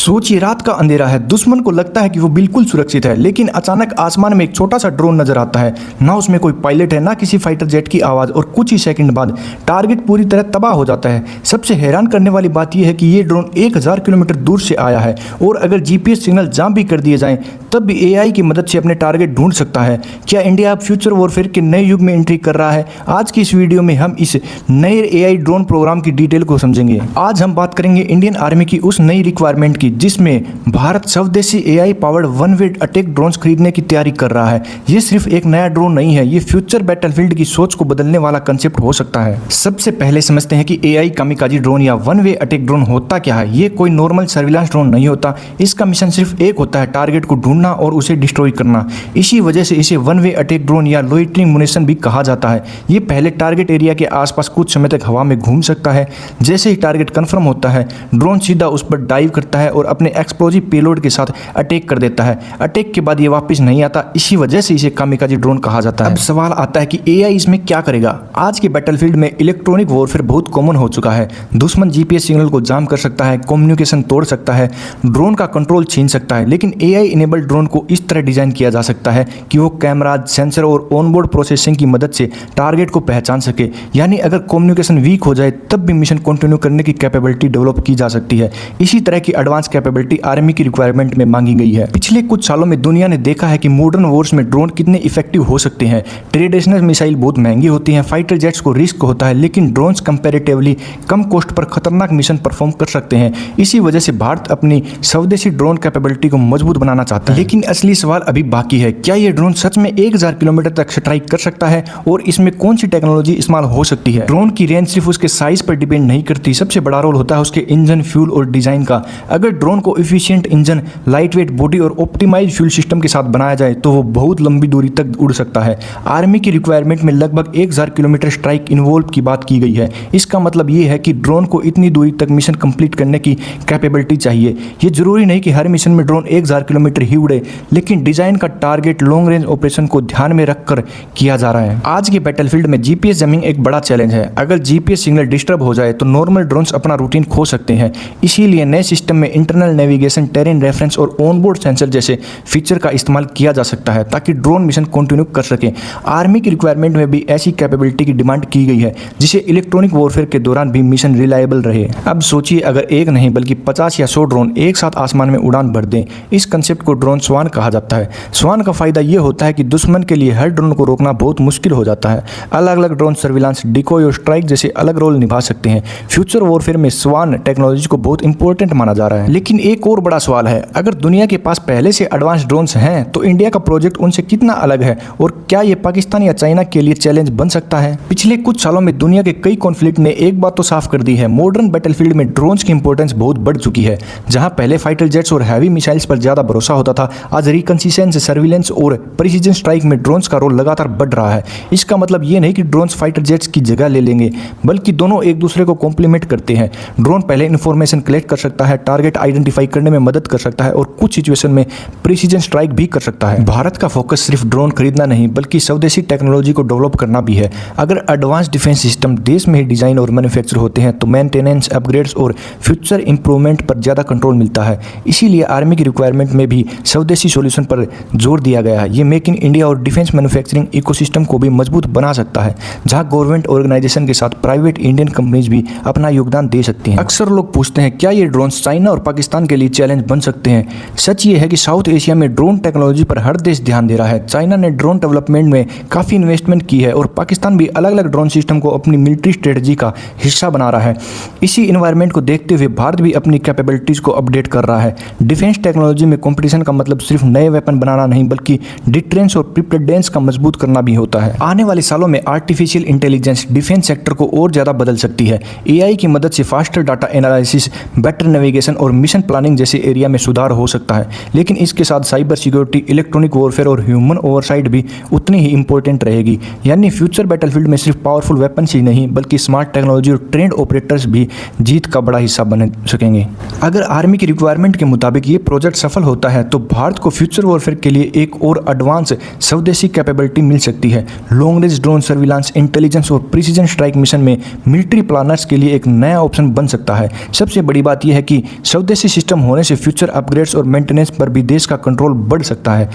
सोचिए, रात का अंधेरा है, दुश्मन को लगता है कि वो बिल्कुल सुरक्षित है, लेकिन अचानक आसमान में एक छोटा सा ड्रोन नजर आता है। ना उसमें कोई पायलट है, ना किसी फाइटर जेट की आवाज़, और कुछ ही सेकंड बाद टारगेट पूरी तरह तबाह हो जाता है। सबसे हैरान करने वाली बात यह है कि ये ड्रोन 1000 किलोमीटर दूर से आया है, और अगर जीपीएस सिग्नल जाम भी कर दिए जाएं तब भी एआई की मदद से अपने टारगेट ढूंढ सकता है। क्या इंडिया अब फ्यूचर वॉरफेयर के नए युग में एंट्री कर रहा है? आज की इस वीडियो में हम इस नए एआई ड्रोन प्रोग्राम की डिटेल को समझेंगे। आज हम बात करेंगे इंडियन आर्मी की उस नई रिक्वायरमेंट की जिसमें भारत स्वदेशी AI powered one way attack drones खरीदने की तैयारी कर रहा है। ये सिर्फ एक नया ड्रोन नहीं है, ये फ्यूचर बैटलफील्ड की सोच को बदलने वाला कंसेप्ट हो सकता है। सबसे पहले समझते हैं कि एआई कामिकाजी ड्रोन या वन वे अटैक ड्रोन होता क्या है। ये कोई नॉर्मल सर्विलांस ड्रोन नहीं होता। इसका मिशन सिर्फ एक होता है, टारगेट को ढूंढना और उसे डिस्ट्रॉय करना। इसी वजह से इसे वन वे अटैक ड्रोन या लोइटरिंग मुनिशन भी कहा जाता है। ये पहले टारगेट एरिया के आसपास कुछ समय तक हवा में घूम सकता है। जैसे ही टारगेट कंफर्म होता है, ड्रोन सीधा उस पर डाइव करता है और अपने एक्सप्लोजिव पेलोड के साथ अटैक कर देता है। अटैक के बाद ये वापस नहीं आता, इसी वजह से इसे कामिकाजी ड्रोन कहा जाता है। अब सवाल आता है कि एआई इसमें क्या करेगा। आज के बैटलफील्ड में इलेक्ट्रॉनिक वॉरफेयर बहुत कॉमन हो चुका है। दुश्मन जीपीएस सिग्नल को जाम कर सकता है, कम्युनिकेशन तोड़ सकता है, ड्रोन का कंट्रोल छीन सकता है। लेकिन एआई इनेबल्ड ड्रोन को इस तरह डिजाइन किया जा सकता है कि वो कैमराज, सेंसर और ऑनबोर्ड प्रोसेसिंग की मदद से टारगेट को पहचान सके। यानी अगर कम्युनिकेशन वीक हो जाए तब भी मिशन कंटिन्यू करने की कैपेबिलिटी डेवलप की जा सकती है। इसी तरह की एडवांस कैपेबिलिटी आर्मी की रिक्वायरमेंट में मांगी गई है। पिछले कुछ सालों में दुनिया ने देखा है कि मॉडर्न वॉर्स में ड्रोन कितने इफेक्टिव हो सकते हैं। ट्रेडिशनल मिसाइल बहुत महंगी होती हैं, फाइटर जेट्स को रिस्क होता है, लेकिन ड्रोन्स कंपैरेटिवली कम कॉस्ट पर खतरनाक मिशन परफॉर्म कर सकते हैं। इसी वजह से भारत अपनी स्वदेशी ड्रोन कैपेबिलिटी को मजबूत बनाना चाहता है। लेकिन असली सवाल अभी बाकी है, क्या ये ड्रोन सच में 1000 किलोमीटर तक स्ट्राइक कर सकता है और इसमें कौन सी टेक्नोलॉजी इस्तेमाल हो सकती है। ड्रोन की रेंज सिर्फ उसके साइज पर डिपेंड नहीं करती, सबसे बड़ा रोल होता है उसके इंजन, फ्यूल और डिजाइन का। अगर ड्रोन को efficient engine, light weight body और ऑप्टिमाइज फ्यूल सिस्टम के साथ बनाया जाए तो वो बहुत लंबी दूरी तक उड़ सकता है। आर्मी की रिक्वायरमेंट में लगभग 1000 किलोमीटर स्ट्राइक इन्वॉल्व की बात की गई है। इसका मतलब ये है कि ड्रोन को इतनी दूरी तक मिशन कंप्लीट करने की कैपेबिलिटी चाहिए। ये जरूरी नहीं कि हर मिशन में ड्रोन 1000 किलोमीटर ही उड़े, लेकिन डिजाइन का टारगेट लॉन्ग रेंज ऑपरेशन को ध्यान में रखकर किया जा रहा है। आज के बैटलफील्ड में जीपीएस जैमिंग एक बड़ा चैलेंज है। अगर जीपीएस सिग्नल डिस्टर्ब हो जाए तो नॉर्मल ड्रोन्स अपना रूटीन खो सकते हैं। इसीलिए नए सिस्टम में इंटरनल नेविगेशन, टेरेन रेफरेंस और ऑनबोर्ड सेंसर जैसे फीचर का इस्तेमाल किया जा सकता है ताकि ड्रोन मिशन कंटिन्यू कर सके। आर्मी की रिक्वायरमेंट में भी ऐसी कैपेबिलिटी की डिमांड की गई है जिसे इलेक्ट्रॉनिक वॉरफेयर के दौरान भी मिशन रिलायबल रहे। अब सोचिए, अगर एक नहीं बल्कि 50 या 100 ड्रोन एक साथ आसमान में उड़ान भर दें। इस कंसेप्ट को ड्रोन स्वान कहा जाता है। स्वान का फायदा यह होता है कि दुश्मन के लिए हर ड्रोन को रोकना बहुत मुश्किल हो जाता है। अलग अलग ड्रोन सर्विलांस, डिकोय और स्ट्राइक जैसे अलग रोल निभा सकते हैं। फ्यूचर वॉरफेयर में स्वान टेक्नोलॉजी को बहुत इंपॉर्टेंट माना जा रहा है। लेकिन एक और बड़ा सवाल है, अगर दुनिया के पास पहले से एडवांस ड्रोन्स हैं तो इंडिया का प्रोजेक्ट उनसे कितना अलग है, और क्या ये पाकिस्तान या चाइना के लिए चैलेंज बन सकता है। पिछले कुछ सालों में दुनिया के कई कॉन्फ्लिक्ट ने एक बात तो साफ कर दी है, मॉडर्न बैटलफील्ड में ड्रोन्स की इंपॉर्टेंस बहुत बढ़ चुकी है। जहां पहले फाइटर जेट्स और हैवी मिसाइल्स पर ज्यादा भरोसा होता था, आज रिकंसिस्टेंस, सर्विलेंस और प्रिसीजन स्ट्राइक में ड्रोन्स का रोल लगातार बढ़ रहा है। इसका मतलब ये नहीं कि ड्रोन्स फाइटर जेट्स की जगह ले लेंगे, बल्कि दोनों एक दूसरे को कॉम्प्लीमेंट करते हैं। ड्रोन पहले इंफॉर्मेशन कलेक्ट कर सकता है, टारगेट आइडेंटिफाई करने में मदद कर सकता है और कुछ सिचुएशन में प्रिसीजन स्ट्राइक भी कर सकता है। भारत का फोकस सिर्फ ड्रोन खरीदना नहीं बल्कि स्वदेशी टेक्नोलॉजी को डेवलप करना भी है। अगर एडवांस डिफेंस सिस्टम देश में ही डिजाइन और मैन्युफैक्चर होते हैं तो मेंटेनेंस, अपग्रेड्स और फ्यूचर इंप्रूवमेंट पर ज्यादा कंट्रोल मिलता है। इसीलिए आर्मी की रिक्वायरमेंट में भी स्वदेशी सॉल्यूशन पर जोर दिया गया है। ये मेक इन इंडिया और डिफेंस मैन्युफैक्चरिंग इकोसिस्टम को भी मजबूत बना सकता है, जहां गवर्नमेंट ऑर्गेनाइजेशन के साथ प्राइवेट इंडियन कंपनीज भी अपना योगदान दे सकती हैं। अक्सर लोग पूछते हैं, क्या ये ड्रोन चाइना और पाकिस्तान के लिए चैलेंज बन सकते हैं। सच ये है कि साउथ एशिया में ड्रोन टेक्नोलॉजी पर हर देश ध्यान दे रहा है। चाइना ने ड्रोन डेवलपमेंट में काफी इन्वेस्टमेंट की है और पाकिस्तान भी अलग अलग ड्रोन सिस्टम को अपनी मिलिट्री स्ट्रेटजी का हिस्सा बना रहा है। इसी इन्वायरमेंट को देखते हुए भारत भी अपनी कैपेबिलिटीज को अपडेट कर रहा है। डिफेंस टेक्नोलॉजी में कंपटीशन का मतलब सिर्फ नए वेपन बनाना नहीं बल्कि डिटरेंस और प्रिपेयर्डनेस का मजबूत करना भी होता है। आने वाले सालों में आर्टिफिशियल इंटेलिजेंस डिफेंस सेक्टर को और ज्यादा बदल सकती है। एआई की मदद से faster data analysis, better navigation और मिशन प्लानिंग जैसे एरिया में सुधार हो सकता है। लेकिन इसके साथ साइबर सिक्योरिटी, इलेक्ट्रॉनिक वॉरफेयर और ह्यूमन ओवरसाइट भी उतनी ही इंपॉर्टेंट रहेगी। यानी फ्यूचर बैटलफील्ड में सिर्फ पावरफुल वेपन्स ही नहीं बल्कि स्मार्ट टेक्नोलॉजी और ट्रेंड ऑपरेटर्स भी जीत का बड़ा हिस्सा बन सकेंगे। अगर आर्मी की रिक्वायरमेंट के मुताबिक ये प्रोजेक्ट सफल होता है तो भारत को फ्यूचर वॉरफेयर के लिए एक और एडवांस स्वदेशी कैपेबिलिटी मिल सकती है। Long range drone surveillance, intelligence और प्रिसीजन स्ट्राइक मिशन में मिलिट्री प्लानर्स के लिए एक नया ऑप्शन बन सकता है। सबसे बड़ी बात यह है कि स्वदेशी स्वदेशी सिस्टम होने से फ्यूचर अपग्रेड्स और मेंटेनेंस पर भी देश का कंट्रोल बढ़ सकता है।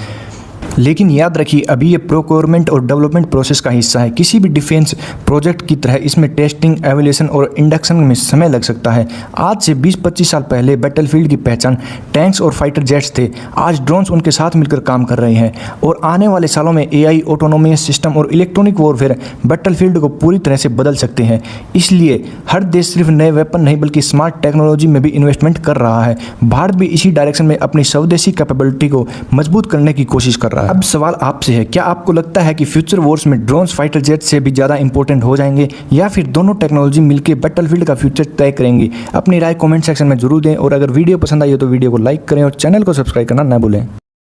लेकिन याद रखिए, अभी ये प्रोक्योरमेंट और डेवलपमेंट प्रोसेस का हिस्सा है। किसी भी डिफेंस प्रोजेक्ट की तरह इसमें टेस्टिंग, एवेल्यूएशन और इंडक्शन में समय लग सकता है। आज से 20-25 साल पहले बैटलफील्ड की पहचान टैंक्स और फाइटर जेट्स थे। आज ड्रोन्स उनके साथ मिलकर काम कर रहे हैं और आने वाले सालों में एआई, ऑटोनोमस सिस्टम और इलेक्ट्रॉनिक वॉरफेयर बैटलफील्ड को पूरी तरह से बदल सकते हैं। इसलिए हर देश सिर्फ नए वेपन नहीं बल्कि स्मार्ट टेक्नोलॉजी में भी इन्वेस्टमेंट कर रहा है। भारत भी इसी डायरेक्शन में अपनी स्वदेशी कैपेबिलिटी को मजबूत करने की कोशिश कर रहा है। अब सवाल आपसे है, क्या आपको लगता है कि फ्यूचर वॉर्स में ड्रोन्स फाइटर जेट से भी ज़्यादा इंपॉर्टेंट हो जाएंगे या फिर दोनों टेक्नोलॉजी मिलकर बैटलफील्ड का फ्यूचर तय करेंगी? अपनी राय कमेंट सेक्शन में जरूर दें और अगर वीडियो पसंद आई हो तो वीडियो को लाइक करें और चैनल को सब्सक्राइब करना न भूलें।